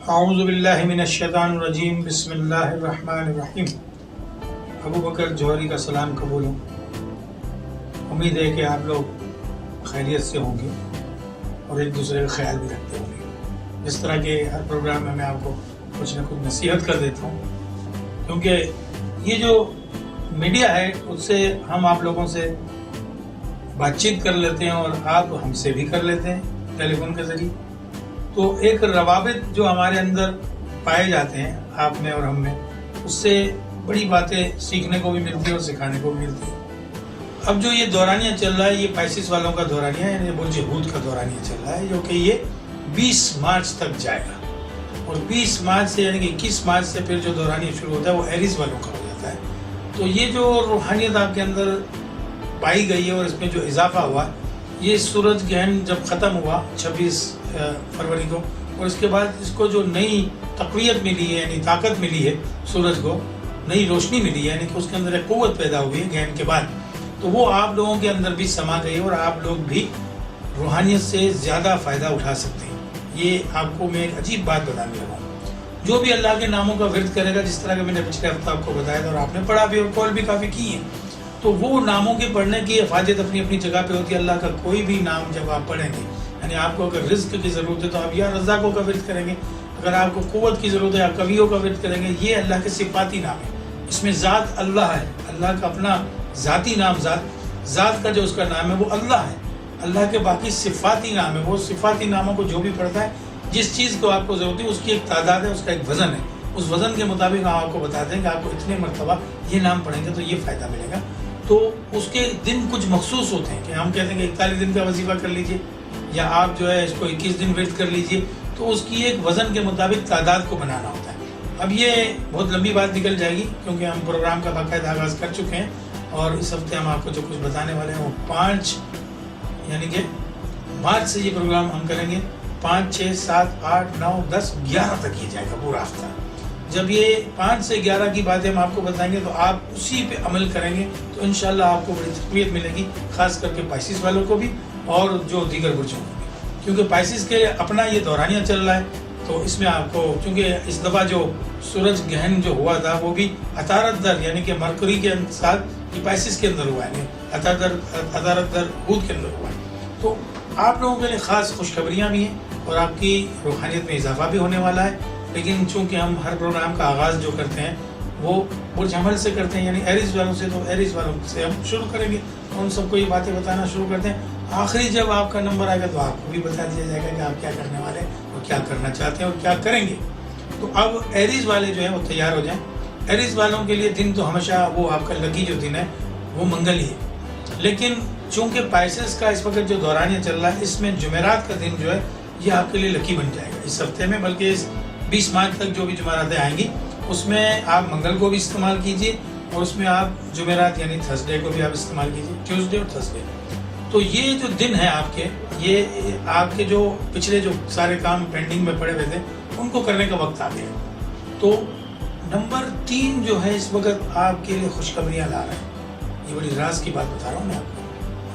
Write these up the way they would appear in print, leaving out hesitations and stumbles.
اعوذ باللہ من الشیطان الرجیم بسم اللہ الرحمن الرحیم۔ ابو بکر جوہری کا سلام قبول ہو۔ امید ہے کہ آپ لوگ خیریت سے ہوں گے اور ایک دوسرے کا خیال بھی رکھتے ہوں گے۔ اس طرح کے ہر پروگرام میں آپ کو کچھ نہ کچھ نصیحت کر دیتا ہوں، کیونکہ یہ جو میڈیا ہے اس سے ہم آپ لوگوں سے بات چیت کر لیتے ہیں اور آپ ہم سے بھی کر لیتے ہیں ٹیلی فون کے ذریعے۔ تو ایک روابط جو ہمارے اندر پائے جاتے ہیں آپ میں اور ہم میں، اس سے بڑی باتیں سیکھنے کو بھی ملتی ہے اور سکھانے کو بھی ملتی ہے۔ اب جو یہ دورانیہ چل رہا ہے، یہ پائسس والوں کا دورانیہ ہے، یعنی برج ہود کا دورانیہ چل رہا ہے، جو کہ یہ 20 مارچ تک جائے گا، اور 20 مارچ سے یعنی کہ 21 مارچ سے پھر جو دورانیہ شروع ہوتا ہے وہ ایریز والوں کا ہو جاتا ہے۔ تو یہ جو روحانیت آپ کے اندر پائی گئی ہے اور اس میں جو اضافہ ہوا، یہ سورج گرہن جب ختم ہوا 26 فروری کو، اور اس کے بعد اس کو جو نئی تقویت ملی ہے، یعنی طاقت ملی ہے، سورج کو نئی روشنی ملی ہے، یعنی کہ اس کے اندر ایک قوت پیدا ہوئی ہے گرہن کے بعد، تو وہ آپ لوگوں کے اندر بھی سما گئی اور آپ لوگ بھی روحانیت سے زیادہ فائدہ اٹھا سکتے ہیں۔ یہ آپ کو میں ایک عجیب بات بتانے لگا ہوں۔ جو بھی اللہ کے ناموں کا ورد کرے گا، جس طرح کہ میں نے پچھلے ہفتہ آپ کو بتایا تھا اور آپ نے پڑھا بھی اور کال بھی کافی کی ہے، تو وہ ناموں کے پڑھنے کی افادیت اپنی اپنی جگہ پہ ہوتی ہے۔ اللہ کا کوئی بھی نام جب آپ پڑھیں گے، یعنی آپ کو اگر رزق کی ضرورت ہے تو آپ یا رزاقوں کا ورد کریں گے، اگر آپ کو قوت کی ضرورت ہے آپ قویوں کا ورد کریں گے۔ یہ اللہ کے صفاتی نام ہے، اس میں ذات اللہ ہے، اللہ کا اپنا ذاتی نام، ذات کا جو اس کا نام ہے وہ اللہ ہے۔ اللہ کے باقی صفاتی نام ہے، وہ صفاتی ناموں کو جو بھی پڑھتا ہے، جس چیز کو آپ کو ضرورت ہے اس کی ایک تعداد ہے، اس کا ایک وزن ہے، اس وزن کے مطابق ہم آپ کو بتاتے ہیں کہ آپ کو اتنے مرتبہ یہ نام پڑھیں گے تو یہ فائدہ ملے گا۔ تو اس کے دن کچھ مخصوص ہوتے ہیں کہ ہم کہتے ہیں کہ 41 دن کا وظیفہ کر لیجئے، یا آپ جو ہے اس کو 21 دن ورد کر لیجئے، تو اس کی ایک وزن کے مطابق تعداد کو بنانا ہوتا ہے۔ اب یہ بہت لمبی بات نکل جائے گی، کیونکہ ہم پروگرام کا باقاعدہ آغاز کر چکے ہیں، اور اس ہفتے ہم آپ کو جو کچھ بتانے والے ہیں وہ 5 یعنی کہ مارچ سے یہ پروگرام ہم کریں گے، 5 6 7 8 9 10 11 تک یہ جائے گا پورا ہفتہ۔ جب یہ 5 سے 11 کی باتیں ہم آپ کو بتائیں گے تو آپ اسی پہ عمل کریں گے تو انشاءاللہ آپ کو بڑی تقویت ملے گی، خاص کر کے پائسس والوں کو بھی اور جو دیگر برجوں کو بھی، کیونکہ پائسس کے اپنا یہ دورانیہ چل رہا ہے۔ تو اس میں آپ کو، چونکہ اس دفعہ جو سورج گرہن جو ہوا تھا وہ بھی عطارد در یعنی کہ مرکری کے ساتھ یہ پائسس کے اندر ہوا ہے، عطارد در ہود کے اندر ہوا ہے۔ تو آپ لوگوں کے لیے خاص خوشخبریاں بھی ہیں اور آپ کی روحانیت میں اضافہ بھی ہونے والا ہے۔ لیکن چونکہ ہم ہر پروگرام کا آغاز جو کرتے ہیں وہ برج حمل سے کرتے ہیں، یعنی ایریز والوں سے، تو ایریز والوں سے ہم شروع کریں گے، ان سب کو یہ باتیں بتانا شروع کرتے ہیں۔ آخری جب آپ کا نمبر آئے گا تو آپ کو بھی بتا دیا جائے گا کہ آپ کیا کرنے والے ہیں اور کیا کرنا چاہتے ہیں اور کیا کریں گے۔ تو اب ایریز والے جو ہیں وہ تیار ہو جائیں۔ ایریز والوں کے لیے دن تو ہمیشہ وہ آپ کا لکی جو دن ہے وہ منگل ہی ہے، لیکن چونکہ پائسس کا اس وقت جو دورانیہ چل رہا ہے، اس میں جمعرات کا دن جو ہے یہ آپ کے لیے لکی بن جائے گا اس ہفتے میں، بلکہ اس 20 مارچ تک جو بھی جمعراتیں آئیں گی اس میں آپ منگل کو بھی استعمال کیجئے، اور اس میں آپ جمعرات یعنی تھرسڈے کو بھی آپ استعمال کیجئے، ٹیوزڈے اور تھرسڈے۔ تو یہ جو دن ہے آپ کے، یہ آپ کے جو پچھلے جو سارے کام پینڈنگ میں پڑے ہوئے تھے ان کو کرنے کا وقت آ گیا۔ تو نمبر 3 جو ہے اس وقت آپ کے لیے خوشخبریاں لا رہا ہے۔ یہ بڑی راز کی بات بتا رہا ہوں میں آپ کو،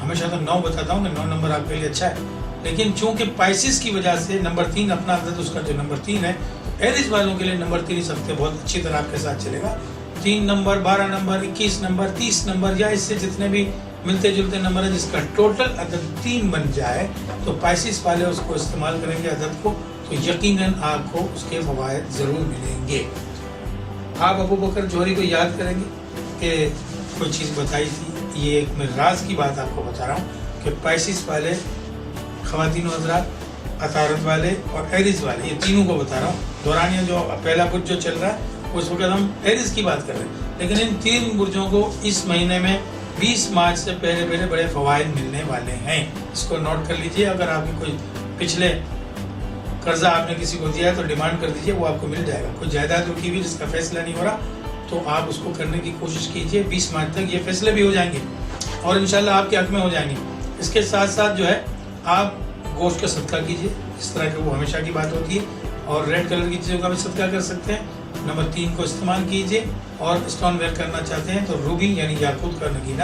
ہمیشہ تو 9 بتاتا ہوں کہ 9 نمبر آپ کے لیے اچھا ہے، لیکن چونکہ پائسس کی وجہ سے نمبر 3 اپنا عدد، اس کا جو نمبر 3 ہے، ایریز والوں کے لیے نمبر 3 اس ہفتے بہت اچھی طرح آپ کے ساتھ چلے گا۔ 3 نمبر 12 نمبر 21 نمبر 30 نمبر یا اس سے جتنے بھی ملتے جلتے نمبر ہیں، جس کا ٹوٹل عدد 3 بن جائے تو پائسس والے اس کو استعمال کریں گے عدد کو، تو یقیناً آپ کو اس کے فوائد ضرور ملیں گے۔ آپ ابو بکر جوہری کو یاد کریں گے کہ کوئی چیز بتائی تھی، یہ ایک میں راز کی بات آپ کو بتا رہا ہوں کہ پائسس والے، خواتین و حضرات، عطارد والے اور ایریز والے، یہ تینوں کو بتا رہا ہوں۔ دورانیہ جو پہلا برج جو چل رہا ہے اس وقت ہم ایریز کی بات کر رہے ہیں، لیکن ان 3 برجوں کو اس مہینے میں 20 مارچ سے پہلے بڑے فوائد ملنے والے ہیں۔ اس کو نوٹ کر لیجئے۔ اگر آپ کی کوئی پچھلے قرضہ آپ نے کسی کو دیا ہے تو ڈیمانڈ کر دیجئے، وہ آپ کو مل جائے گا۔ کوئی جائیداد رکی ہوئی جس کا فیصلہ نہیں ہو رہا تو آپ اس کو کرنے کی کوشش کیجئے، 20 مارچ تک یہ فیصلے بھی ہو جائیں گے اور انشاءاللہ آپ کے حق میں ہو جائیں گے۔ اس کے ساتھ ساتھ جو ہے آپ گوشت کا صدقہ کیجئے، اس طرح کہ وہ ہمیشہ کی بات ہوتی ہے، اور ریڈ کلر کی چیزوں کا بھی صدقہ کر سکتے ہیں۔ نمبر 3 کو استعمال کیجئے، اور اسٹون ویئر کرنا چاہتے ہیں تو روبی یعنی یاقوت کا نگینہ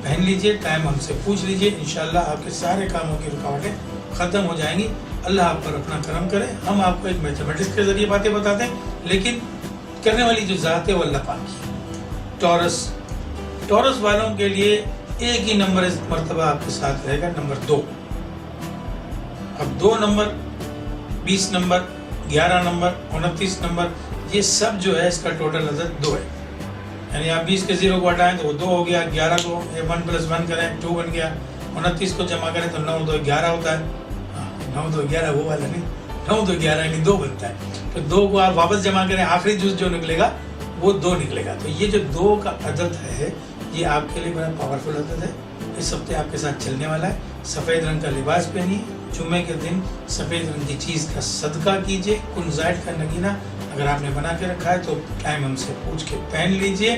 پہن لیجئے۔ ٹائم ہم سے پوچھ لیجئے، انشاءاللہ آپ کے سارے کاموں کی رکاوٹیں ختم ہو جائیں گی۔ اللہ آپ پر اپنا کرم کرے. ہم آپ کو ایک میتھمیٹکس کے ذریعے باتیں بتاتے ہیں، لیکن کرنے والی جو ذات ہے وہ اللہ پاک کی. ٹورس والوں کے لیے ایک ہی نمبر اس مرتبہ آپ کے ساتھ رہے گا، نمبر 2. اب 2 نمبر، 20 نمبر، 11 نمبر، 29 نمبر، یہ سب جو ہے اس کا ٹوٹل عدد 2 ہے. یعنی آپ 20 کے 0 کو ہٹائیں تو وہ 2 ہو گیا، 11 کو 1 + 1 کریں 2 بن گیا، 29 کو جمع کریں تو 9 2 11 ہوتا ہے. 9 2 11 وہ والا نہیں، 9 2 11 یعنی 2 بنتا ہے. تو 2 کو آپ واپس جمع کریں، آخری جز جو نکلے گا وہ 2 نکلے گا. تو یہ جو 2 کا عدد ہے یہ آپ کے لیے بڑا پاورفل عدد ہے. اس ہفتے آپ کے ساتھ چلنے والا ہے. سفید رنگ کا لباس پہنیے. جمعے کے دن سفید رنگ کی چیز کا صدقہ کیجیے. کن زائد کا نگینہ اگر آپ نے بنا کے رکھا ہے تو ٹائم ہم سے پوچھ کے پہن لیجیے.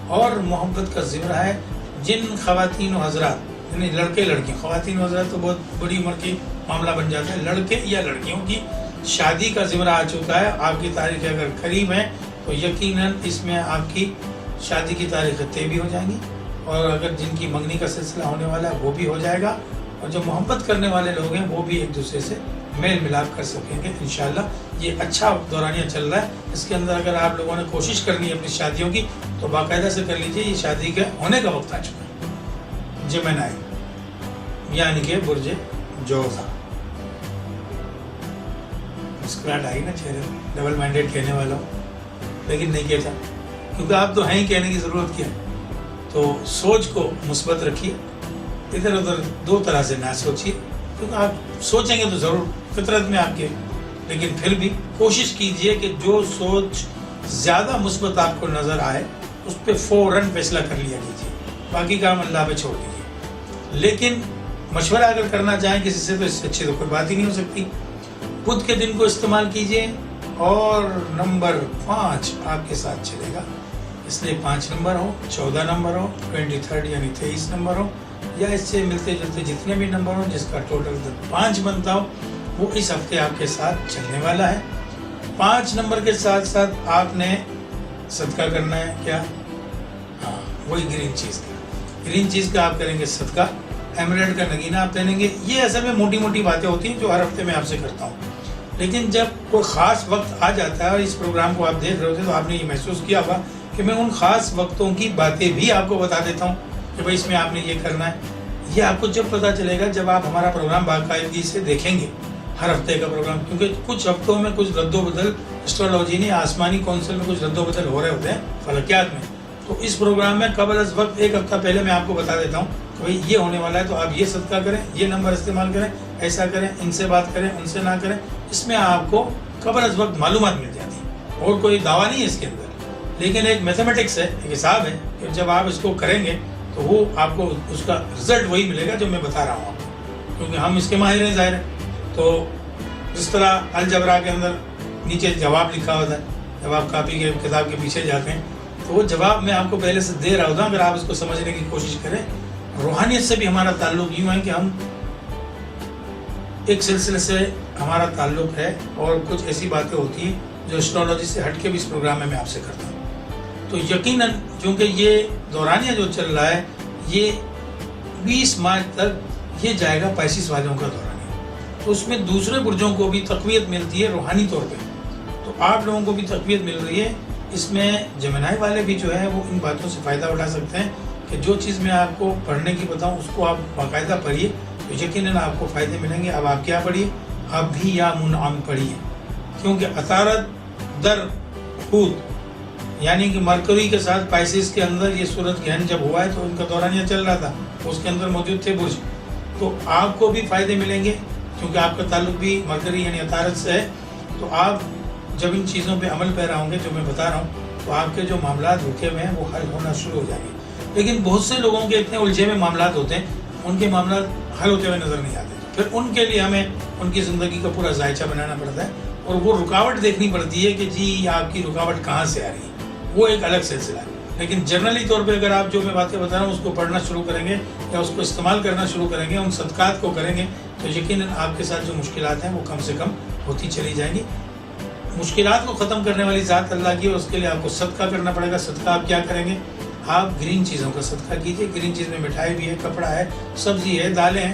اور محبت کا زمرہ ہے. جن خواتین و حضرات، یعنی لڑکے لڑکیاں، خواتین و حضرات تو بہت بڑی عمر کی معاملہ بن جاتا ہے، لڑکے یا لڑکیوں کی شادی کا زمرہ آ چکا ہے. آپ کی تاریخیں اگر قریب ہیں تو یقیناً اس میں آپ کی شادی کی تاریخیں طے بھی ہو جائیں گی. اور اگر جن کی منگنی کا سلسلہ ہونے والا ہے وہ بھی ہو جائے گا. اور جو محبت کرنے والے لوگ ہیں وہ بھی ایک دوسرے سے میل ملاپ کر سکیں گے انشاءاللہ. یہ اچھا دورانیہ چل رہا ہے. اس کے اندر اگر آپ لوگوں نے کوشش کرنی ہے اپنی شادیوں کی تو باقاعدہ سے کر لیجیے. یہ شادی کے ہونے کا وقت آ چکا ہے. جیمنائی یعنی کہ برج جوزا. مسکراہٹ آئی نا چہرے میں. ڈبل مائنڈیڈ کہنے والا ہوں لیکن نہیں کہتا، کیونکہ آپ تو ہیں ہی، کہنے کی ضرورت کیا ہے. تو سوچ کو مثبت رکھیے. ادھر ادھر 2 طرح سے نہ سوچیے، کیونکہ آپ سوچیں گے تو ضرور فطرت میں آپ کے، لیکن پھر بھی کوشش کیجئے کہ جو سوچ زیادہ مثبت آپ کو نظر آئے اس پہ فوراً فیصلہ کر لیا کیجیے. باقی کام اللہ پہ چھوڑ دیجیے. لیکن مشورہ اگر کرنا چاہیں کسی سے تو اس سے اچھی تو کوئی بات ہی نہیں ہو سکتی. بدھ کے دن کو استعمال کیجیے اور نمبر 5 آپ کے ساتھ چلے گا. اس لیے 5 نمبر ہو، 14 نمبر ہو، 23 یعنی 23 نمبر ہو، یا اس سے ملتے جلتے جتنے بھی نمبر ہوں جس کا ٹوٹل 5 بنتا ہو وہ اس ہفتے آپ کے ساتھ چلنے والا ہے. 5 نمبر کے ساتھ ساتھ آپ نے صدقہ کرنا ہے. کیا؟ ہاں، وہی گرین چیز کا آپ کریں گے صدقہ. ایمرلڈ کا نگینہ آپ پہنیں گے. یہ اصل میں موٹی موٹی باتیں ہوتی ہیں جو ہر ہفتے میں آپ سے کرتا ہوں، لیکن جب کوئی خاص وقت آ جاتا ہے اور اس پروگرام کو آپ دیکھ رہے ہوتے تو آپ نے یہ محسوس کیا ہوگا کہ میں ان خاص وقتوں کی باتیں بھی آپ کو بتا دیتا ہوں کہ بھائی اس میں آپ نے یہ کرنا ہے. یہ آپ کو جب پتہ چلے گا جب آپ ہمارا پروگرام باقاعدگی سے دیکھیں گے، ہر ہفتے کا پروگرام. کیونکہ کچھ ہفتوں میں کچھ رد و بدل اسٹرالوجی نے آسمانی کونسل میں کچھ رد و بدل ہو رہے ہوتے ہیں فلکیات میں. تو اس پروگرام میں قبل از وقت 1 ہفتہ پہلے میں آپ کو بتا دیتا ہوں کہ بھائی یہ ہونے والا ہے تو آپ یہ صدقہ کریں، یہ نمبر استعمال کریں، ایسا کریں، ان سے بات کریں، ان سے نہ کریں. اس میں آپ کو قبل از وقت معلومات مل جاتی ہیں اور کوئی دعویٰ نہیں ہے اس کے اندر، لیکن ایک میتھمیٹکس ہے، ایک حساب ہے کہ جب آپ اس کو کریں گے تو وہ آپ کو اس کا رزلٹ وہی ملے گا جو میں بتا رہا ہوں آپ کو، کیونکہ ہم اس کے ماہر ہیں ظاہر ہے. تو جس طرح الجبرا کے اندر نیچے جواب لکھا ہوتا ہے، جب آپ کاپی کے کتاب کے پیچھے جاتے ہیں تو وہ جواب میں آپ کو پہلے سے دے رہا ہوتا ہوں. اگر آپ اس کو سمجھنے کی کوشش کریں. روحانیت سے بھی ہمارا تعلق یوں ہے کہ ہم ایک سلسلے سے ہمارا تعلق ہے اور کچھ ایسی باتیں ہوتی ہیں جو اسٹرالوجی سے ہٹ کے بھی اس پروگرام میں آپ سے کرتا ہوں. تو یقیناً چونکہ یہ دورانیہ جو چل رہا ہے یہ 20 مارچ تک یہ جائے گا پائسس والوں کا دورانیہ. تو اس میں دوسرے برجوں کو بھی تقویت ملتی ہے روحانی طور پہ. تو آپ لوگوں کو بھی تقویت مل رہی ہے. اس میں جمنائی والے بھی جو ہے وہ ان باتوں سے فائدہ اٹھا سکتے ہیں کہ جو چیز میں آپ کو پڑھنے کی بتاؤں اس کو آپ باقاعدہ پڑھیے تو یقیناً آپ کو فائدے ملیں گے. اب آپ کیا پڑھیے؟ اب بھی یا منعم پڑھیے، کیونکہ عطارد در خود یعنی کہ مرکری کے ساتھ پائسس کے اندر یہ سورج گہن جب ہوا ہے تو ان کا دورانیہ چل رہا تھا، اس کے اندر موجود تھے برج. تو آپ کو بھی فائدے ملیں گے کیونکہ آپ کا تعلق بھی مرکری یعنی عطارد سے ہے. تو آپ جب ان چیزوں پہ عمل پیرا ہوں گے جو میں بتا رہا ہوں تو آپ کے جو معاملات رکے ہوئے ہیں وہ حل ہونا شروع ہو جائیں گے. لیکن بہت سے لوگوں کے اتنے الجھے ہوئے معاملات ہوتے ہیں ان کے معاملات حل ہوتے ہوئے نظر نہیں آتے. پھر ان کے لیے ہمیں ان کی زندگی کا پورا ذائچہ بنانا پڑتا ہے اور وہ رکاوٹ دیکھنی پڑتی ہے کہ جی آپ کی رکاوٹ کہاں سے آ رہی ہے. وہ ایک الگ سلسلہ ہے. لیکن جنرلی طور پہ اگر آپ جو میں باتیں بتا رہا ہوں اس کو پڑھنا شروع کریں گے یا اس کو استعمال کرنا شروع کریں گے، ان صدقات کو کریں گے تو یقیناً آپ کے ساتھ جو مشکلات ہیں وہ کم سے کم ہوتی چلی جائیں گی. مشکلات کو ختم کرنے والی ذات اللہ کی ہے، اس کے لیے آپ کو صدقہ کرنا پڑے گا. صدقہ آپ کیا کریں گے؟ آپ گرین چیزوں کا صدقہ کیجیے. گرین چیز میں مٹھائی بھی ہے، کپڑا ہے، سبزی ہے، دالیں ہیں.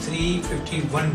351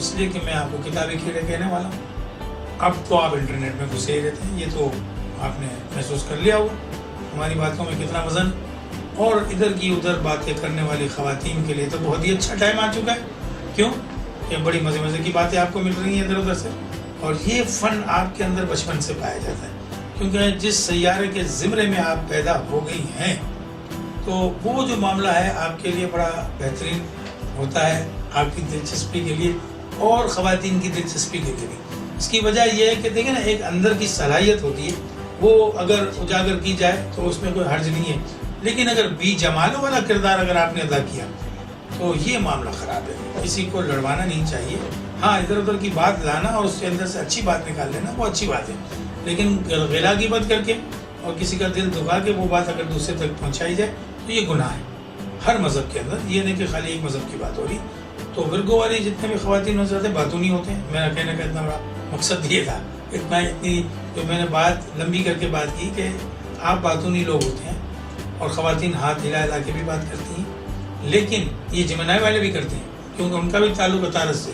اس لیے کہ میں آپ کو کتابی کھیلے کہنے والا ہوں. اب تو آپ انٹرنیٹ میں گھسے ہی رہتے ہیں، یہ تو آپ نے محسوس کر لیا ہوگا ہماری باتوں میں کتنا وزن. اور ادھر کی ادھر باتیں کرنے والی خواتین کے لیے تو بہت ہی اچھا ٹائم آ چکا ہے. کیوں کہ بڑی مزے مزے کی باتیں آپ کو مل رہی ہیں ادھر ادھر سے. اور یہ فن آپ کے اندر بچپن سے پایا جاتا ہے، کیونکہ جس سیارے کے زمرے میں آپ پیدا ہو گئی ہیں تو وہ جو معاملہ ہے آپ کے لیے بڑا بہترین ہوتا ہے، آپ کی دلچسپی کے لیے اور خواتین کی دلچسپی کے لیے بھی. اس کی وجہ یہ ہے کہ دیکھیں نا، ایک اندر کی صلاحیت ہوتی ہے، وہ اگر اجاگر کی جائے تو اس میں کوئی حرج نہیں ہے، لیکن اگر بی جمالوں والا کردار اگر آپ نے ادا کیا تو یہ معاملہ خراب ہے. کسی کو لڑوانا نہیں چاہیے. ہاں، ادھر ادھر کی بات لانا اور اس کے اندر سے اچھی بات نکال لینا وہ اچھی بات ہے، لیکن غلا کی بات کر کے اور کسی کا دل دکھا کے وہ بات اگر دوسرے تک پہنچائی جائے تو یہ گناہ ہے ہر مذہب کے اندر. یہ نہیں کہ خالی ایک مذہب کی بات ہو رہی. تو ورگو والی جتنے بھی خواتین ہو جاتے ہیں باتوں نہیں ہوتے ہیں. میرا کہنے کا اتنا بڑا مقصد یہ تھا، اتنی جو میں نے بات لمبی کر کے بات کی کہ آپ باتونی لوگ ہوتے ہیں اور خواتین ہاتھ ہلا ہلا کے بھی بات کرتی ہیں، لیکن یہ جمنائی والے بھی کرتے ہیں کیونکہ ان کا بھی تعلق ہے طارت سے.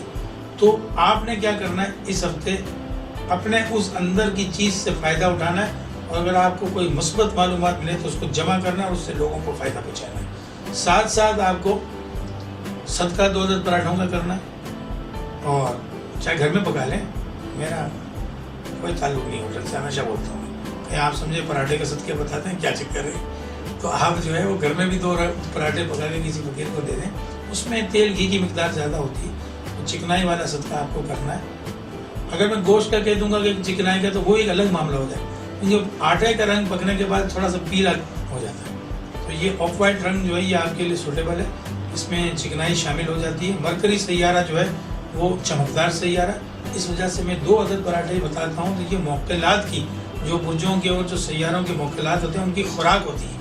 تو آپ نے کیا کرنا ہے، اس ہفتے اپنے اس اندر کی چیز سے فائدہ اٹھانا ہے، اور اگر آپ کو کوئی مثبت معلومات ملے تو اس کو جمع کرنا ہے اور اس سے لوگوں کو فائدہ پہنچانا ہے. ساتھ ساتھ آپ کو صدقہ 2 عدد پراٹھوں کا کرنا ہے، اور چاہے گھر میں پکا لیں. میرا کوئی تعلق نہیں ہوٹل سے، ہمیشہ بولتا ہوں کہ آپ سمجھے پراٹھے کا صدقے بتاتے ہیں کیا چکر ہے. تو آپ جو ہے وہ گھر میں بھی 2 پراٹھے پکا کے کسی فقیر کو دے دیں. اس میں تیل گھی کی مقدار زیادہ ہوتی ہے، تو چکنائی والا صدقہ آپ کو کرنا ہے. اگر میں گوشت کا کہہ دوں گا کہ چکنائی کا تو وہ ایک الگ معاملہ ہو جائے، کیونکہ آٹے کا رنگ پکنے کے بعد تھوڑا سا پیلا ہو جاتا ہے. تو یہ آف وائٹ رنگ جو ہے یہ آپ کے لیے سوٹیبل ہے، اس میں چکنائی شامل ہو جاتی ہے. مرکری سیارہ جو ہے وہ چمکدار سیارہ، اس وجہ سے میں 2 عدد پراٹھے بتاتا ہوں. تو یہ موکلات کی جو برجوں کے اور جو سیاروں کے موکلات ہوتے ہیں ان کی خوراک ہوتی ہے.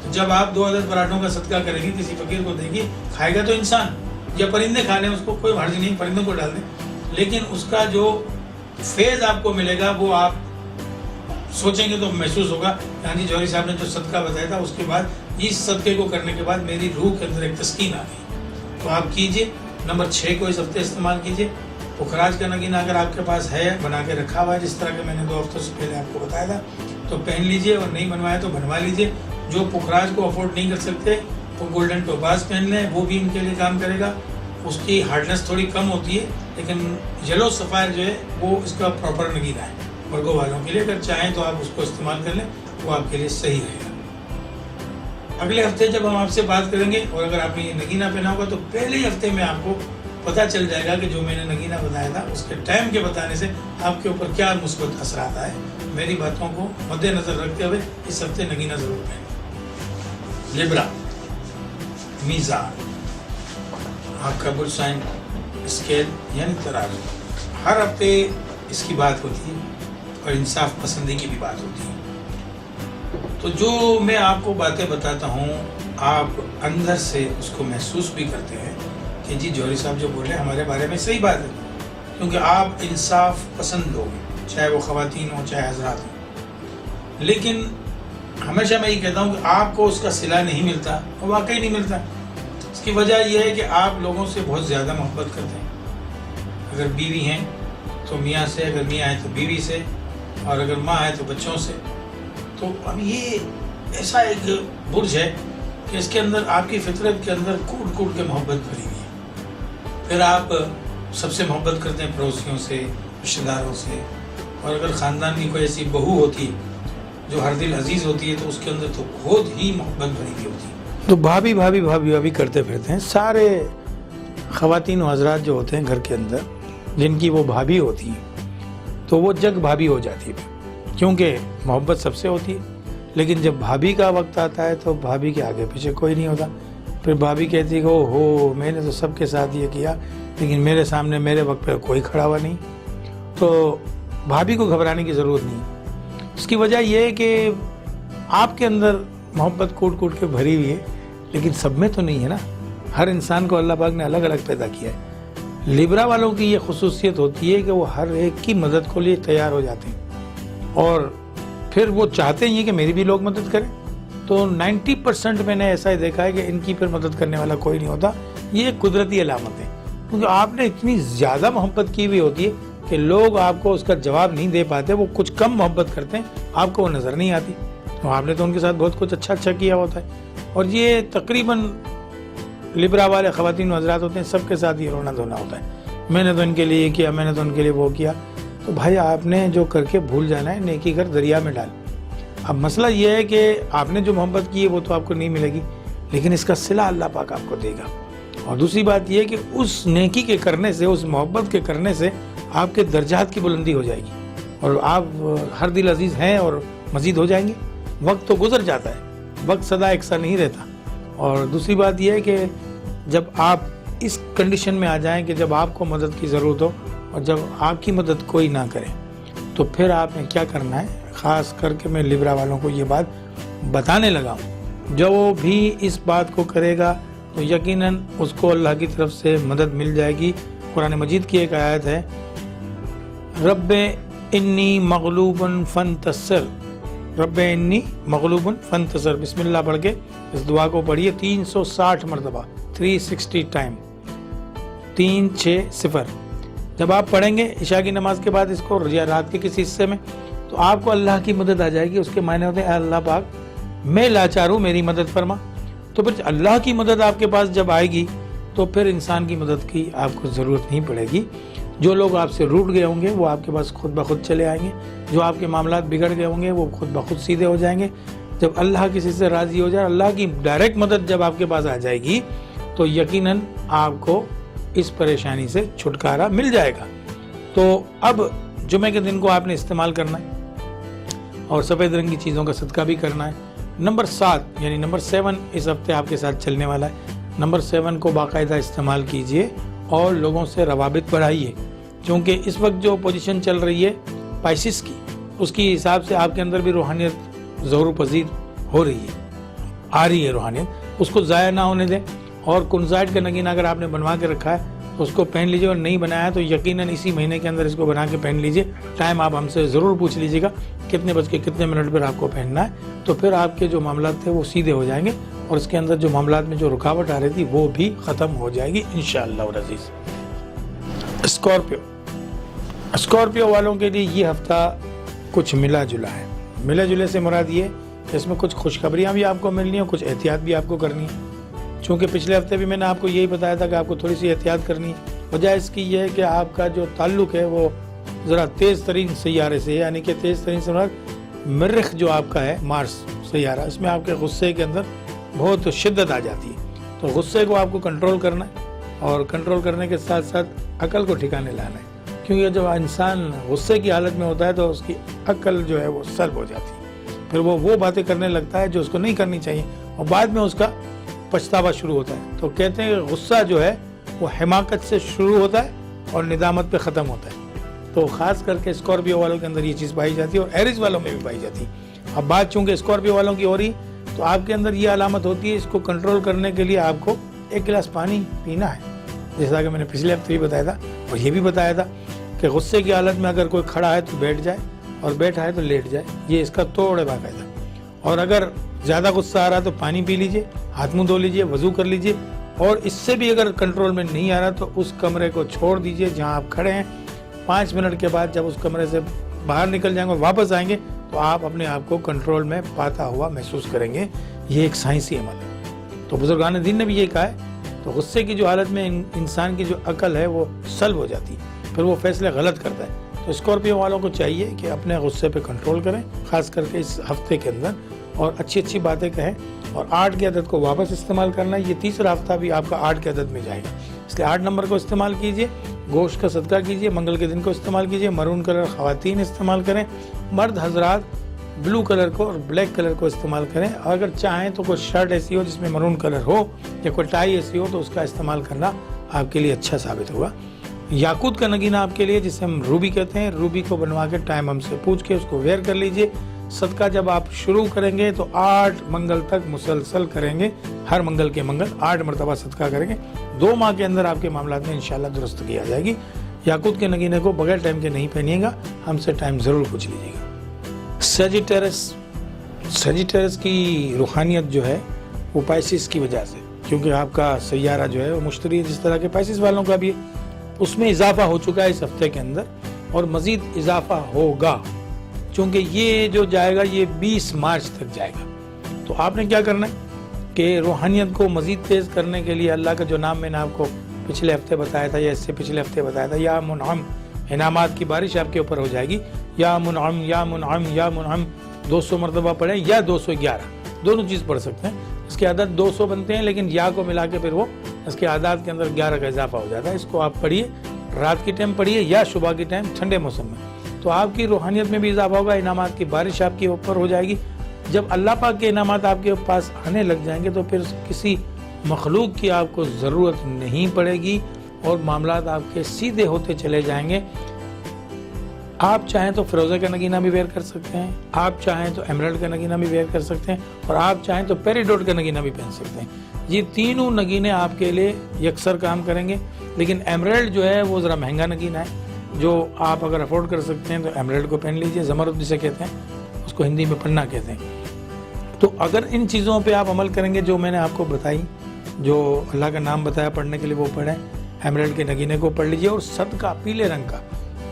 تو جب آپ 2 عدد پراٹھوں کا صدقہ کریں گے، کسی فقیر کو دیں گے، کھائے گا تو انسان، یا پرندے کھا لیں اس کو کوئی حرج نہیں، پرندوں کو ڈال دیں، لیکن اس کا جو فیض آپ کو ملے گا وہ آپ سوچیں گے تو محسوس ہوگا. ہاں جی، جوہری صاحب نے جو صدقہ بتایا تھا اس کے بعد اس صدقے کو کرنے کے بعد میری روح کے اندر ایک تسکین آ گئی. تو آپ کیجئے. نمبر 6 کو اس ہفتے استعمال کیجئے. پخراج کا نگینہ اگر آپ کے پاس ہے، بنا کے رکھا ہوا ہے جس طرح کہ میں نے 2 ہفتوں سے پہلے آپ کو بتایا تھا، تو پہن لیجئے، اور نہیں بنوایا تو بنوا لیجئے. جو پخراج کو افورڈ نہیں کر سکتے وہ گولڈن ٹوپاز پہن لیں، وہ بھی ان کے لیے کام کرے گا. اس کی ہارڈنس تھوڑی کم ہوتی ہے، لیکن یلو سفائر جو ہے وہ اس کا پراپر نگینہ ہے مرغوں والوں کے لیے. اگر چاہیں تو آپ اس کو استعمال کر لیں، وہ آپ کے لیے صحیح رہے گا. اگلے ہفتے جب ہم آپ سے بات کریں گے، اور اگر آپ نے یہ نگینہ پہنا ہوگا تو پہلے ہی ہفتے میں آپ کو پتہ چل جائے گا کہ جو میں نے نگینہ بتایا تھا اس کے ٹائم کے بتانے سے آپ کے اوپر کیا مثبت اثرات آئے. میری باتوں کو مد نظر رکھتے ہوئے اس ہفتے نگینہ ضرور پہنیں. لیبرا، میزان، آپ کا برج سائن اسکیل یعنی ترازو. ہر ہفتے اس کی بات ہوتی ہے اور انصاف پسندی کی بھی بات ہوتی ہے. تو جو میں آپ کو باتیں بتاتا ہوں آپ اندر سے اس کو محسوس بھی کرتے ہیں کہ جی جوہری صاحب جو بول رہے ہیں ہمارے بارے میں صحیح بات ہے، کیونکہ آپ انصاف پسند لوگ ہیں، چاہے وہ خواتین ہوں چاہے حضرات ہوں. لیکن ہمیشہ میں یہ کہتا ہوں کہ آپ کو اس کا صلہ نہیں ملتا، اور واقعی نہیں ملتا. اس کی وجہ یہ ہے کہ آپ لوگوں سے بہت زیادہ محبت کرتے ہیں. اگر بیوی ہیں تو میاں سے، اگر میاں ہے تو بیوی سے، اور اگر ماں ہے تو بچوں سے. تو اب یہ ایسا ایک برج ہے کہ اس کے اندر آپ کی فطرت کے اندر کوٹ کوٹ کے محبت بھری ہوئی ہے. پھر آپ سب سے محبت کرتے ہیں، پڑوسیوں سے، رشتہ داروں سے. اور اگر خاندان کی کوئی ایسی بہو ہوتی ہے جو ہر دل عزیز ہوتی ہے تو اس کے اندر تو بہت ہی محبت بھری ہوئی ہوتی ہے. تو بھابھی بھابھی بھابھی بھابھی کرتے پھرتے ہیں. سارے خواتین و حضرات جو ہوتے ہیں گھر کے اندر جن کی وہ بھابھی ہوتی ہیں تو وہ جگ بھابھی ہو جاتی ہے، کیونکہ محبت سب سے ہوتی ہے. لیکن جب بھابھی کا وقت آتا ہے تو بھابھی کے آگے پیچھے کوئی نہیں ہوتا. پھر بھابھی کہتی ہے کہ او ہو، میں نے تو سب کے ساتھ یہ کیا لیکن میرے سامنے میرے وقت پہ کوئی کھڑا ہوا نہیں. تو بھابھی کو گھبرانے کی ضرورت نہیں. اس کی وجہ یہ ہے کہ آپ کے اندر محبت کوٹ کوٹ کے بھری ہوئی ہے، لیکن سب میں تو نہیں ہے نا. ہر انسان کو اللہ پاک نے الگ الگ پیدا کیا ہے. لیبرا والوں کی یہ خصوصیت ہوتی ہے کہ وہ ہر ایک کی مدد کو لیے تیار ہو جاتے ہیں، اور پھر وہ چاہتے ہیں کہ میری بھی لوگ مدد کریں. تو 90% میں نے ایسا ہی دیکھا ہے کہ ان کی پھر مدد کرنے والا کوئی نہیں ہوتا. یہ ایک قدرتی علامت ہے. کیونکہ آپ نے اتنی زیادہ محبت کی ہوئی ہوتی ہے کہ لوگ آپ کو اس کا جواب نہیں دے پاتے، وہ کچھ کم محبت کرتے ہیں، آپ کو وہ نظر نہیں آتی، تو آپ نے تو ان کے ساتھ بہت کچھ اچھا کیا ہوتا ہے۔ اور یہ تقریباً لبرا والے خواتین و حضرات ہوتے ہیں، سب کے ساتھ یہ رونا دھونا ہوتا ہے، میں نے تو ان کے لیے یہ کیا، میں نے تو ان کے لیے وہ کیا۔ تو بھائی آپ نے جو کر کے بھول جانا ہے، نیکی کر دریا میں ڈال۔ اب مسئلہ یہ ہے کہ آپ نے جو محبت کی ہے وہ تو آپ کو نہیں ملے گی، لیکن اس کا صلہ اللہ پاک آپ کو دے گا۔ اور دوسری بات یہ ہے کہ اس نیکی کے کرنے سے، اس محبت کے کرنے سے آپ کے درجات کی بلندی ہو جائے گی، اور آپ ہر دل عزیز ہیں اور مزید ہو جائیں گے۔ وقت تو گزر جاتا ہے، وقت سدا ایک سا نہیں رہتا۔ اور دوسری بات یہ ہے کہ جب آپ اس کنڈیشن میں آ جائیں کہ جب آپ کو مدد کی ضرورت ہو اور جب آپ کی مدد کوئی نہ کرے، تو پھر آپ نے کیا کرنا ہے۔ خاص کر کے میں لبرا والوں کو یہ بات بتانے لگا ہوں، جو بھی اس بات کو کرے گا تو یقیناً اس کو اللہ کی طرف سے مدد مل جائے گی۔ قرآن مجید کی ایک آیت ہے، رب انی مغلوب فانتصر، رب انی مغلوب فانتصر، بسم اللہ پڑھ کے اس دعا کو پڑھیے 360 مرتبہ، 360 ٹائم، 360۔ جب آپ پڑھیں گے عشاء کی نماز کے بعد اس کو یا رات کے کسی حصے میں، تو آپ کو اللہ کی مدد آ جائے گی۔ اس کے معنی ہوتے ہیں اے اللہ پاک میں لاچار ہوں، میری مدد فرما۔ تو پھر اللہ کی مدد آپ کے پاس جب آئے گی تو پھر انسان کی مدد کی آپ کو ضرورت نہیں پڑے گی۔ جو لوگ آپ سے روٹ گئے ہوں گے وہ آپ کے پاس خود بخود چلے آئیں گے، جو آپ کے معاملات بگڑ گئے ہوں گے وہ خود بخود سیدھے ہو جائیں گے۔ جب اللہ کسی سے راضی ہو جائے، اللہ کی ڈائریکٹ مدد جب آپ کے پاس آ جائے گی تو یقیناً آپ کو اس پریشانی سے چھٹکارا مل جائے گا۔ تو اب جمعے کے دن کو آپ نے استعمال کرنا ہے اور سفید رنگ کی چیزوں کا صدقہ بھی کرنا ہے۔ نمبر 7 یعنی نمبر 7 اس ہفتے آپ کے ساتھ چلنے والا ہے۔ نمبر 7 کو باقاعدہ استعمال کیجئے اور لوگوں سے روابط بڑھائیے، کیونکہ اس وقت جو پوزیشن چل رہی ہے پائسس کی، اس کی حساب سے آپ کے اندر بھی روحانیت ظہور پذیر ہو رہی ہے، آ رہی ہے روحانیت، اس کو ضائع نہ ہونے دیں۔ اور کنزائٹ کا نگینہ اگر آپ نے بنوا کے رکھا ہے تو اس کو پہن لیجئے، اور نہیں بنایا تو یقیناً اسی مہینے کے اندر اس کو بنا کے پہن لیجئے۔ ٹائم آپ ہم سے ضرور پوچھ لیجئے گا کتنے بج کے کتنے منٹ پر آپ کو پہننا ہے، تو پھر آپ کے جو معاملات تھے وہ سیدھے ہو جائیں گے، اور اس کے اندر جو معاملات میں جو رکاوٹ آ رہی تھی وہ بھی ختم ہو جائے گی انشاءاللہ العزیز۔ اسکارپیو والوں کے لیے یہ ہفتہ کچھ ملا جلا ہے۔ ملا جلے سے مراد یہ کہ اس میں کچھ خوشخبریاں بھی آپ کو ملنی ہیں، کچھ احتیاط بھی آپ کو کرنی ہے۔ چونکہ پچھلے ہفتے بھی میں نے آپ کو یہی بتایا تھا کہ آپ کو تھوڑی سی احتیاط کرنی ہے۔ وجہ اس کی یہ ہے کہ آپ کا جو تعلق ہے وہ ذرا تیز ترین سیارے سے، یعنی کہ تیز ترین سے مراد مریخ جو آپ کا ہے، مارس سیارہ، اس میں آپ کے غصے کے اندر بہت شدت آ جاتی ہے۔ تو غصے کو آپ کو کنٹرول کرنا ہے، اور کنٹرول کرنے کے ساتھ ساتھ عقل کو ٹھکانے لانا ہے، کیونکہ جب انسان غصے کی حالت میں ہوتا ہے تو اس کی عقل جو ہے وہ سلب ہو جاتی ہے، پھر وہ باتیں کرنے لگتا ہے جو اس کو نہیں کرنی چاہیے، اور بعد میں اس کا پچھتاوا شروع ہوتا ہے۔ تو کہتے ہیں کہ غصہ جو ہے وہ حماقت سے شروع ہوتا ہے اور ندامت پہ ختم ہوتا ہے۔ تو خاص کر کے اسکارپیو والوں کے اندر یہ چیز پائی جاتی ہے، اور ایریز والوں میں بھی پائی جاتی ہے۔ اب بات چونکہ اسکارپیو والوں کی ہو رہی تو آپ کے اندر یہ علامت ہوتی ہے، اس کو کنٹرول کرنے کے لیے آپ کو 1 گلاس پانی پینا ہے، جیسا کہ میں نے پچھلے ہفتے بھی بتایا تھا، اور یہ بھی بتایا تھا کہ غصے کی حالت میں اگر کوئی کھڑا ہے تو بیٹھ جائے، اور بیٹھا ہے تو لیٹ جائے، یہ اس کا توڑ ہے باقاعدہ۔ اور اگر زیادہ غصہ آ رہا ہے تو پانی پی لیجئے، ہاتھ منہ دھو لیجئے، وضو کر لیجئے، اور اس سے بھی اگر کنٹرول میں نہیں آ رہا تو اس کمرے کو چھوڑ دیجئے جہاں آپ کھڑے ہیں۔ 5 منٹ کے بعد جب اس کمرے سے باہر نکل جائیں گے اور واپس آئیں گے تو آپ اپنے آپ کو کنٹرول میں پاتا ہوا محسوس کریں گے۔ یہ ایک سائنسی عمل ہے، تو بزرگان دین نے بھی یہ کہا ہے۔ تو غصے کی جو حالت میں انسان کی جو عقل ہے وہ سلب ہو جاتی ہے، پھر وہ فیصلے غلط کرتا ہے۔ تو اسکارپیو والوں کو چاہیے کہ اپنے غصے پہ کنٹرول کریں، خاص کر کے اس ہفتے کے اندر، اور اچھی باتیں کہیں، اور 8 کی عدد کو واپس استعمال کرنا ہے۔ یہ تیسرا ہفتہ بھی آپ کا 8 کی عدد میں جائے گا، اس لیے 8 نمبر کو استعمال کیجئے۔ گوشت کا صدقہ کیجئے، منگل کے دن کو استعمال کیجئے۔ مرون کلر خواتین استعمال کریں، مرد حضرات بلو کلر کو اور بلیک کلر کو استعمال کریں، اور اگر چاہیں تو کوئی شرٹ ایسی ہو جس میں مرون کلر ہو، یا کوئی ٹائی ایسی ہو تو اس کا استعمال کرنا آپ کے لیے اچھا ثابت ہوگا۔ یاقوت کا نگینہ آپ کے لیے، جسے ہم روبی کہتے ہیں، روبی کو بنوا کے ٹائم ہم سے پوچھ کے اس کو ویئر کر لیجئے۔ صدقہ جب آپ شروع کریں گے تو 8 منگل تک مسلسل کریں گے، ہر منگل کے منگل 8 مرتبہ صدقہ کریں گے۔ 2 ماہ کے اندر آپ کے معاملات میں انشاءاللہ درست کی آ جائے گی۔ یاقوت کے نگینے کو بغیر ٹائم کے نہیں پہنیے گا، ہم سے ٹائم ضرور پوچھ لیجیے گا۔ سیجیٹیرس کی روحانیت جو ہے وہ پائسس کی وجہ سے، کیونکہ آپ کا سیارہ جو ہے وہ مشتری ہے، جس طرح کے پیسز والوں کا بھی ہے، اس میں اضافہ ہو چکا ہے اس ہفتے کے اندر اور مزید اضافہ ہوگا، چونکہ یہ جو جائے گا یہ 20 مارچ تک جائے گا۔ تو آپ نے کیا کرنا ہے کہ روحانیت کو مزید تیز کرنے کے لیے اللہ کا جو نام میں نے آپ کو پچھلے ہفتے بتایا تھا یا اس سے پچھلے ہفتے بتایا تھا، یا منعم، انعامات کی بارش آپ کے اوپر ہو جائے گی، یا منعم یا منعم یا منعم 200 مرتبہ پڑھیں یا 211، دونوں چیز پڑھ سکتے ہیں۔ اس کے عدد 200 بنتے ہیں، لیکن یا کو ملا کے پھر وہ اس کے اعداد کے اندر 11 کا اضافہ ہو جاتا ہے۔ اس کو آپ پڑھیے، رات کی ٹائم پڑھیے یا صبح کی ٹائم ٹھنڈے موسم میں، تو آپ کی روحانیت میں بھی اضافہ ہوگا، انعامات کی بارش آپ کے اوپر ہو جائے گی۔ جب اللہ پاک کے انعامات آپ کے پاس آنے لگ جائیں گے تو پھر کسی مخلوق کی آپ کو ضرورت نہیں پڑے گی اور معاملات آپ کے سیدھے ہوتے چلے جائیں گے۔ آپ چاہیں تو فروزہ کا نگینہ بھی ویئر کر سکتے ہیں، آپ چاہیں تو ایمرلڈ کا نگینہ بھی ویئر کر سکتے ہیں، اور آپ چاہیں تو پیریڈوٹ کا نگینہ بھی پہن سکتے ہیں۔ یہ تینوں نگینے آپ کے لیے یکسر کام کریں گے، لیکن ایمرلڈ جو ہے وہ ذرا مہنگا نگینہ ہے، جو آپ اگر افورڈ کر سکتے ہیں تو ایمرلڈ کو پہن لیجئے، زمرد جسے کہتے ہیں، اس کو ہندی میں پننا کہتے ہیں۔ تو اگر ان چیزوں پہ آپ عمل کریں گے جو میں نے آپ کو بتائی، جو اللہ کا نام بتایا پڑھنے کے لیے وہ پڑھیں، ایمرلڈ کے نگینے کو پڑھ لیجئے، اور صدقہ پیلے رنگ کا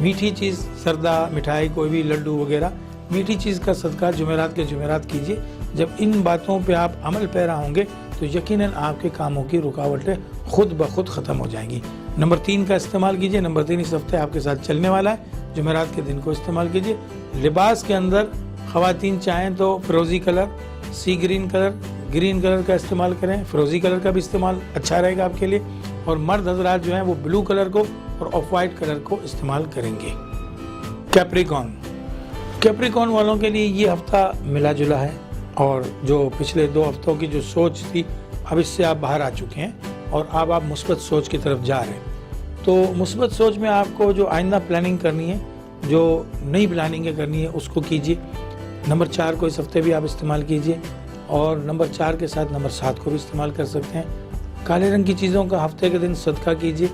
میٹھی چیز، سردہ مٹھائی، کوئی بھی لڈو وغیرہ میٹھی چیز کا صدقہ جمعرات کے جمعرات کیجئے۔ جب ان باتوں پہ آپ عمل پیرا ہوں گے تو یقیناً آپ کے کاموں کی رکاوٹیں خود بخود ختم ہو جائیں گی۔ نمبر 3 کا استعمال کیجئے، نمبر 3 اس ہفتے آپ کے ساتھ چلنے والا ہے، جمعرات کے دن کو استعمال کیجئے۔ لباس کے اندر خواتین چاہیں تو فروزی کلر، سی گرین کلر کا استعمال کریں، فروزی کلر کا بھی استعمال اچھا رہے گا آپ کے لیے، اور مرد حضرات جو ہیں وہ بلو کلر کو اور آف وائٹ کلر کو استعمال کریں گے۔ کیپریکون والوں کے لیے یہ ہفتہ ملا جلا ہے، اور جو پچھلے 2 ہفتوں کی جو سوچ تھی اب اس سے آپ باہر آ چکے ہیں اور اب آپ مثبت سوچ کی طرف جا رہے ہیں۔ تو مثبت سوچ میں آپ کو جو آئندہ پلاننگ کرنی ہے، جو نئی پلاننگیں کرنی ہے، اس کو کیجیے۔ نمبر 4 کو اس ہفتے بھی آپ استعمال کیجیے، اور نمبر 4 کے ساتھ نمبر 7 کو بھی استعمال کر سکتے ہیں۔ کالے رنگ کی چیزوں کا ہفتے کے دن صدقہ کیجیے،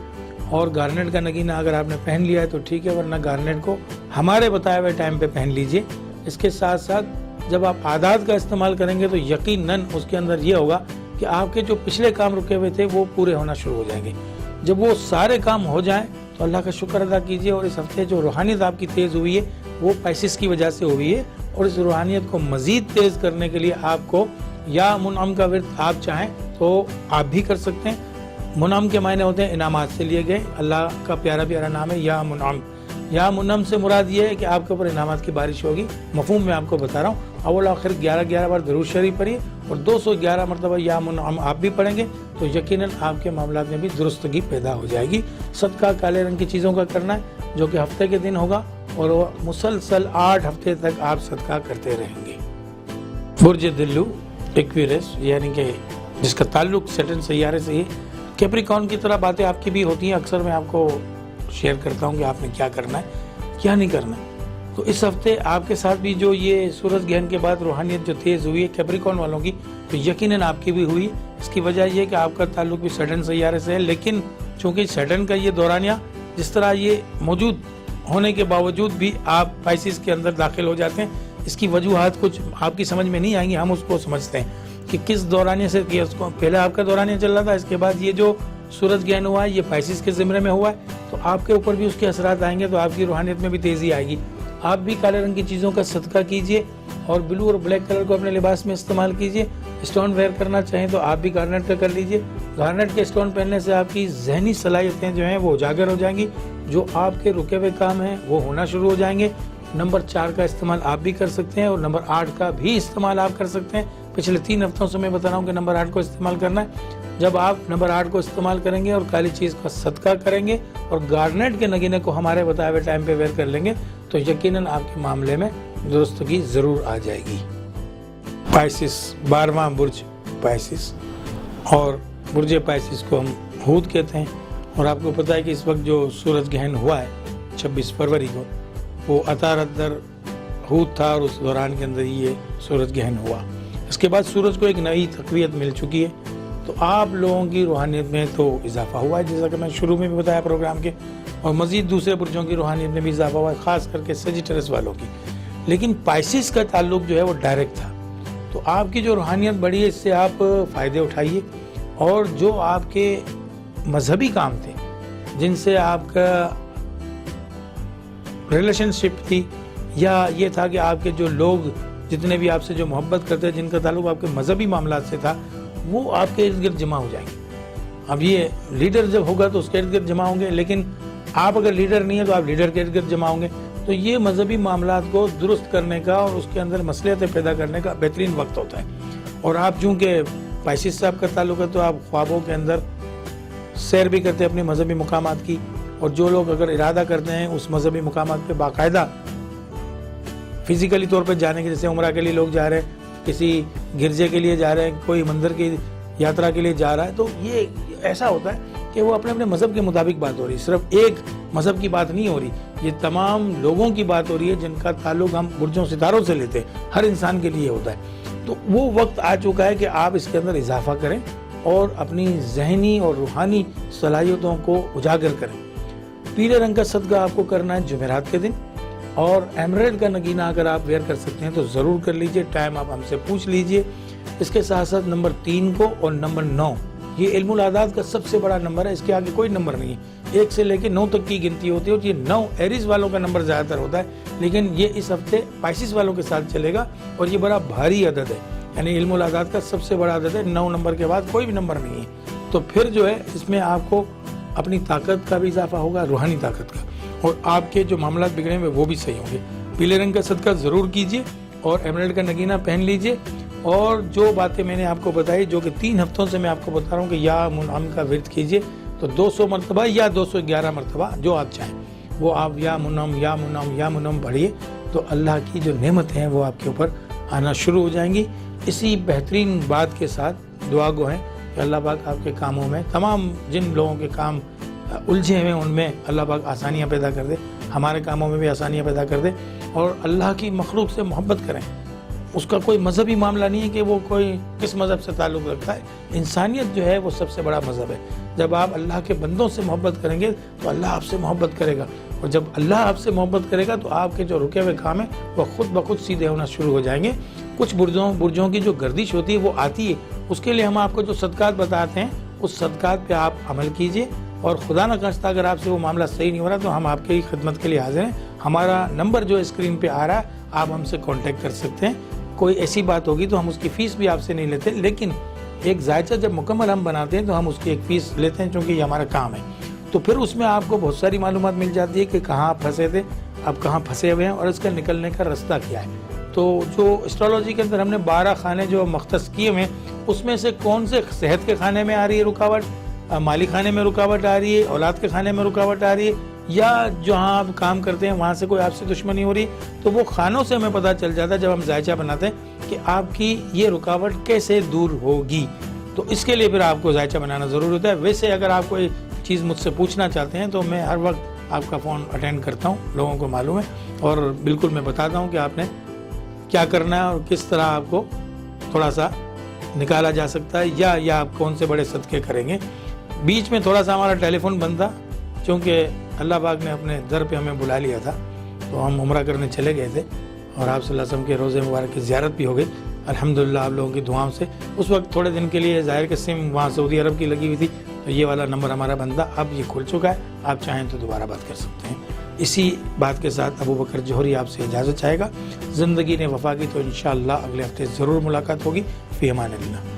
اور گارنیٹ کا نگینہ اگر آپ نے پہن لیا ہے تو ٹھیک ہے، ورنہ گارنیٹ کو ہمارے بتائے ہوئے ٹائم پہ پہن لیجیے۔ اس کے ساتھ ساتھ جب آپ اعداد کا استعمال کریں گے تو یقیناً اس کے اندر یہ ہوگا کہ آپ کے جو پچھلے کام رکے ہوئے تھے وہ پورے ہونا شروع ہو جائیں گے۔ جب وہ سارے کام ہو جائیں تو اللہ کا شکر ادا کیجیے، اور اس ہفتے جو روحانیت آپ کی تیز ہوئی ہے وہ پیسز کی وجہ سے ہوئی ہے، اور اس روحانیت کو مزید تیز کرنے کے لیے آپ کو یا منعم کا ورد آپ چاہیں تو آپ بھی کر سکتے ہیں۔ منعم کے معنی ہوتے ہیں انعامات سے لیے گئے، اللہ کا پیارا پیارا نام ہے یا منعم۔ یا منعم سے مراد یہ ہے کہ آپ کے اوپر انعامات کی بارش ہوگی، مفہوم میں آپ کو بتا رہا ہوں۔ اول آخر 11 بار درود شریف پڑھیے، اور 211 مرتبہ یا منعم آپ بھی پڑھیں گے تو یقیناً آپ کے معاملات میں بھی درستگی پیدا ہو جائے گی۔ صدقہ کالے رنگ کی چیزوں کا کرنا ہے، جو کہ ہفتے کے دن ہوگا، اور وہ مسلسل 8 ہفتے تک آپ صدقہ کرتے رہیں گے۔ برج دلو ایکویرس، یعنی کہ جس کا تعلق سیٹرن سیارے سے ہے، کیپریکون کی طرح باتیں آپ کی بھی ہوتی ہیں، اکثر میں آپ کو شیئر کرتا ہوں کہ آپ نے کیا کرنا ہے کیا نہیں کرنا ہے۔ تو اس ہفتے آپ کے ساتھ بھی جو یہ سورج گرہن کے بعد روحانیت جو تیز ہوئی ہے کیپریکون والوں کی، تو یقیناً آپ کی بھی ہوئی۔ اس کی وجہ یہ کہ آپ کا تعلق بھی سیٹرن سیارے سے ہے، لیکن چونکہ سیٹرن کا یہ دورانیہ جس طرح یہ موجود ہونے کے باوجود بھی آپ پائسز کے اندر داخل ہو جاتے ہیں، اس کی وجوہات کچھ آپ کی سمجھ میں نہیں آئیں گی، ہم اس کو سمجھتے ہیں کہ کس دورانیے سے کیا۔ اس کو پہلے آپ کا دورانیہ چل رہا تھا، اس کے بعد یہ جو سورج گرہن ہوا ہے یہ پائسز کے زمرے میں ہوا ہے، تو آپ کے اوپر بھی اس کے اثرات آئیں گے، تو آپ کی روحانیت میں بھی تیزی آئے گی۔ آپ بھی کالے رنگ کی چیزوں کا صدقہ کیجئے، اور بلو اور بلیک کلر کو اپنے لباس میں استعمال کیجئے۔ اسٹون ویئر کرنا چاہیں تو آپ بھی گارنیٹ کا کر لیجئے۔ گارنیٹ کے اسٹون پہننے سے آپ کی ذہنی صلاحیتیں جو ہیں وہ اجاگر ہو جائیں گی، جو آپ کے رکے ہوئے کام ہیں وہ ہونا شروع ہو جائیں گے۔ نمبر 4 کا استعمال آپ بھی کر سکتے ہیں، اور نمبر 8 کا بھی استعمال آپ کر سکتے ہیں۔ پچھلے 3 ہفتوں سے میں بتا رہا ہوں کہ نمبر 8 کو استعمال کرنا ہے۔ جب آپ نمبر 8 کو استعمال کریں گے اور کالی چیز کا صدقہ کریں گے اور گارنیٹ کے نگینے کو ہمارے بتائے ہوئے ٹائم پہ ویئر کر لیں گے تو یقیناً آپ کے معاملے میں درستگی ضرور آ جائے گی۔ پائسس 12واں برج پائسس، اور برج پائسس کو ہم ہود کہتے ہیں، اور آپ کو پتہ ہے کہ اس وقت جو سورج گرہن ہوا ہے 26 فروری کو، وہ عطارد در ہود تھا، اور اس دوران کے اندر یہ سورج گرہن ہوا۔ اس کے بعد سورج کو ایک نئی تقویت مل چکی ہے، تو آپ لوگوں کی روحانیت میں تو اضافہ ہوا ہے، جیسا کہ میں شروع میں بھی بتایا پروگرام کے، اور مزید دوسرے برجوں کی روحانیت میں بھی اضافہ ہوا ہے، خاص کر کے سیجیٹرس والوں کی۔ لیکن پائسس کا تعلق جو ہے وہ ڈائریکٹ تھا، تو آپ کی جو روحانیت بڑھی ہے اس سے آپ فائدے اٹھائیے، اور جو آپ کے مذہبی کام تھے، جن سے آپ کا ریلیشن شپ تھی، یا یہ تھا کہ آپ کے جو لوگ جتنے بھی آپ سے جو محبت کرتے ہیں، جن کا تعلق آپ کے مذہبی معاملات سے تھا، وہ آپ کے ارد گرد جمع ہو جائیں گے. اب یہ لیڈر جب ہوگا تو اس کے ارد گرد جمع ہوں گے، لیکن آپ اگر لیڈر نہیں ہیں تو آپ لیڈر کے ارد گرد جمع ہوں گے. تو یہ مذہبی معاملات کو درست کرنے کا اور اس کے اندر مصلحتیں پیدا کرنے کا بہترین وقت ہوتا ہے. اور آپ چونکہ پائسیس صاحب کا تعلق ہے تو آپ خوابوں کے اندر سیر بھی کرتے ہیں اپنے مذہبی مقامات کی. اور جو لوگ اگر ارادہ کرتے ہیں اس مذہبی مقامات پہ باقاعدہ فزیکلی طور پہ جانے کے، جیسے عمرہ کے لیے لوگ جا رہے ہیں، کسی گرجے کے لیے جا رہے ہیں، کوئی مندر کی یاترا کے لیے جا رہا ہے، تو یہ ایسا ہوتا ہے کہ وہ اپنے اپنے مذہب کے مطابق بات ہو رہی ہے. صرف ایک مذہب کی بات نہیں ہو رہی، یہ تمام لوگوں کی بات ہو رہی ہے جن کا تعلق ہم برجوں ستاروں سے لیتے ہیں. ہر انسان کے لیے ہوتا ہے. تو وہ وقت آ چکا ہے کہ آپ اس کے اندر اضافہ کریں اور اپنی ذہنی اور روحانی صلاحیتوں کو اجاگر کریں. پیلے رنگ کا صدقہ آپ کو کرنا ہے جمعرات کے دن، اور ایمریلڈ کا نگینہ اگر آپ ویئر کر سکتے ہیں تو ضرور کر لیجئے. ٹائم آپ ہم سے پوچھ لیجئے. اس کے ساتھ ساتھ نمبر 3 کو اور نمبر 9، یہ علم الاعداد کا سب سے بڑا نمبر ہے. اس کے آگے کوئی نمبر نہیں ہے. 1 سے لے کے 9 تک کی گنتی ہوتی ہے. اور یہ 9 ایریز والوں کا نمبر زیادہ تر ہوتا ہے، لیکن یہ اس ہفتے پائسیس والوں کے ساتھ چلے گا. اور یہ بڑا بھاری عدد ہے، یعنی علم الاعداد کا سب سے بڑا عدد ہے. 9 نمبر کے بعد کوئی بھی نمبر نہیں ہے. تو پھر جو ہے اس میں آپ کو اپنی طاقت کا بھی اضافہ ہوگا، روحانی طاقت کا، اور آپ کے جو معاملات بگڑے ہوئے وہ بھی صحیح ہوں گے. پیلے رنگ کا صدقہ ضرور کیجیے اور ایمریلڈ کا نگینہ پہن لیجیے. اور جو باتیں میں نے آپ کو بتائی، جو کہ 3 ہفتوں سے میں آپ کو بتا رہا ہوں کہ یا منعم کا ورد کیجیے، تو 200 مرتبہ یا 211 مرتبہ جو آپ چاہیں وہ آپ یا منعم یا منعم یا منعم پڑھیے، تو اللہ کی جو نعمتیں ہیں وہ آپ کے اوپر آنا شروع ہو جائیں گی. اسی بہترین بات کے ساتھ دعا گو ہیں کہ اللہ پاک آپ کے کاموں میں، تمام جن لوگوں کے کام الجھے ہوئے ان میں اللہ پاک آسانیاں پیدا کر دے، ہمارے کاموں میں بھی آسانیاں پیدا کر دے. اور اللہ کی مخلوق سے محبت کریں. اس کا کوئی مذہبی معاملہ نہیں ہے کہ وہ کوئی کس مذہب سے تعلق رکھتا ہے. انسانیت جو ہے وہ سب سے بڑا مذہب ہے. جب آپ اللہ کے بندوں سے محبت کریں گے تو اللہ آپ سے محبت کرے گا، اور جب اللہ آپ سے محبت کرے گا تو آپ کے جو رکے ہوئے کام ہیں وہ خود بخود سیدھے ہونا شروع ہو جائیں گے. کچھ برجوں کی جو گردش ہوتی ہے وہ آتی ہے، اس کے لیے ہم آپ کو جو صدقات بتاتے ہیں اس صدقات پہ آپ عمل کیجئے. اور خدا نہ خواستہ اگر آپ سے وہ معاملہ صحیح نہیں ہو رہا تو ہم آپ کی خدمت کے لیے حاضر ہیں. ہمارا نمبر جو اسکرین پہ آ رہا ہے آپ ہم سے کانٹیکٹ کر سکتے ہیں. کوئی ایسی بات ہوگی تو ہم اس کی فیس بھی آپ سے نہیں لیتے، لیکن ایک ذائچہ جب مکمل ہم بناتے ہیں تو ہم اس کی ایک فیس لیتے ہیں، چونکہ یہ ہمارا کام ہے. تو پھر اس میں آپ کو بہت ساری معلومات مل جاتی ہے کہ کہاں آپ پھنسے تھے، آپ کہاں پھنسے ہوئے ہیں، اور اس کا نکلنے کا راستہ کیا ہے. تو جو اسٹرالوجی کے اندر ہم نے 12 خانے جو مختص کیے ہوئے ہیں، اس میں سے کون سے صحت کے خانے میں آ رہی ہے رکاوٹ، مالی خانے میں رکاوٹ آ رہی ہے، اولاد کے خانے میں رکاوٹ آ رہی ہے، یا جہاں آپ کام کرتے ہیں وہاں سے کوئی آپ سے دشمنی ہو رہی، تو وہ خانوں سے ہمیں پتہ چل جاتا ہے جب ہم ذائچہ بناتے ہیں کہ آپ کی یہ رکاوٹ کیسے دور ہوگی. تو اس کے لیے پھر آپ کو ذائچہ بنانا ضرور ہوتا ہے. ویسے اگر آپ کوئی چیز مجھ سے پوچھنا چاہتے ہیں تو میں ہر وقت آپ کا فون اٹینڈ کرتا ہوں، لوگوں کو معلوم ہے، اور بالکل میں بتاتا ہوں کہ آپ نے کیا کرنا ہے اور کس طرح آپ کو تھوڑا سا نکالا جا سکتا ہے، یا آپ کون سے بڑے صدقے کریں گے. بیچ میں تھوڑا سا ہمارا ٹیلی فون بند تھا، چونکہ اللہ پاک نے اپنے در پہ ہمیں بلا لیا تھا، تو ہم عمرہ کرنے چلے گئے تھے اور آپ صلی اللہ علیہ وسلم کے روزے مبارک کی زیارت بھی ہو گئی الحمدللہ آپ لوگوں کی دعاؤں سے. اس وقت تھوڑے دن کے لیے ظاہر کہ سم وہاں سعودی عرب کی لگی ہوئی تھی، تو یہ والا نمبر ہمارا بند تھا. اب یہ کھل چکا ہے، آپ چاہیں تو دوبارہ بات کر سکتے ہیں. اسی بات کے ساتھ ابو بکر جوہری آپ سے اجازت چاہے گا. زندگی نے وفا کی تو انشاءاللہ اگلے ہفتے ضرور ملاقات ہوگی. فی امان اللہ.